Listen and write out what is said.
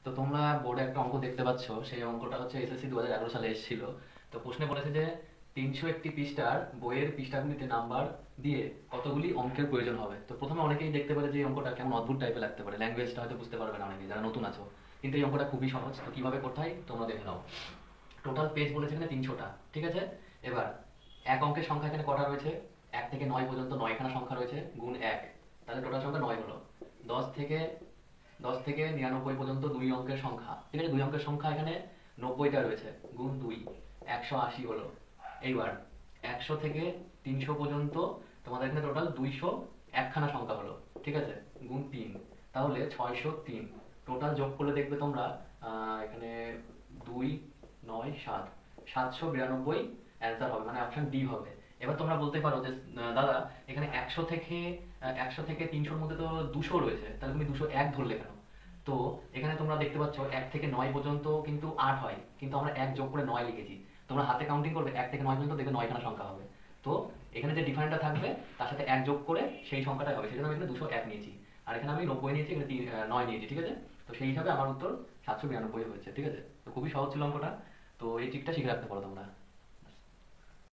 তো তোমরা বোর্ডে একটা অঙ্ক দেখতে পাচ্ছ, সেই অঙ্কটা হচ্ছে এসএসসি 2011 সালে এসেছিল। তো প্রশ্নে বলেছে যে 301টি পৃষ্ঠার বইয়ের পৃষ্ঠাগুলিতে নাম্বার দিয়ে কতগুলি অঙ্কের প্রয়োজন হবে। তো প্রথমে অনেকেই দেখতে পারে যে এই অঙ্কটা কেমন অদ্ভুত টাইপের লাগতে পারে, ল্যাঙ্গুয়েজটা হয়তো বুঝতে পারবে না অনেকে যারা নতুন আছো। কিন্তু এই অঙ্কটা খুবই সহজ। তো কিভাবে করতে হয় তোমরা দেখে নাও। টোটাল পেজ বলেছে এখানে 300টা, ঠিক আছে। এবার এক অঙ্কের সংখ্যা এখানে কটা রয়েছে? 1 থেকে 9 পর্যন্ত 9খানা সংখ্যা রয়েছে, গুণ 1, তাহলে টোটাল সংখ্যা 9 হলো। 10 থেকে 99 পর্যন্ত দুই অঙ্কের সংখ্যা, ঠিক আছে, দুই অঙ্কের সংখ্যা এখানে 90টা রয়েছে, গুণ 2, 180 হলো। এইবার 100 থেকে 300 পর্যন্ত তোমাদের এখানে টোটাল 201খানা সংখ্যা হলো, ঠিক আছে, গুণ 3, তাহলে 603। টোটাল যোগ করলে দেখবে তোমরা এখানে 2, 9, 7, 792 অ্যান্সার হবে, মানে অপশন ডি হবে। এবার তোমরা বলতে পারো যে দাদা এখানে 100 থেকে 300-র মধ্যে তো 200 রয়েছে, তাহলে তুমি 201 ধরলে কেন? তো এখানে তোমরা দেখতে পাচ্ছ 1 থেকে 9 পর্যন্ত কিন্তু 8 হয়, কিন্তু আমরা 1 যোগ করে 9 লিখেছি। তোমরা হাতে কাউন্টিং করবে 1 থেকে 9 পর্যন্ত, দেখবে 9খানা সংখ্যা হবে। তো এখানে যে ডিফারেন্টটা থাকবে তার সাথে 1 যোগ করে সেই সংখ্যাটাই হবে, সেজন্য আমি এখানে 201 নিয়েছি। আর এখানে আমি 90 নিয়েছি, এখানে 9 নিয়েছি, ঠিক আছে। তো সেই হিসাবে আমার উত্তর 792 হয়েছে, ঠিক আছে। তো খুবই সহজ ছিল অঙ্কটা। তো এই ট্রিকটা শিখে রাখতে পারো তোমরা।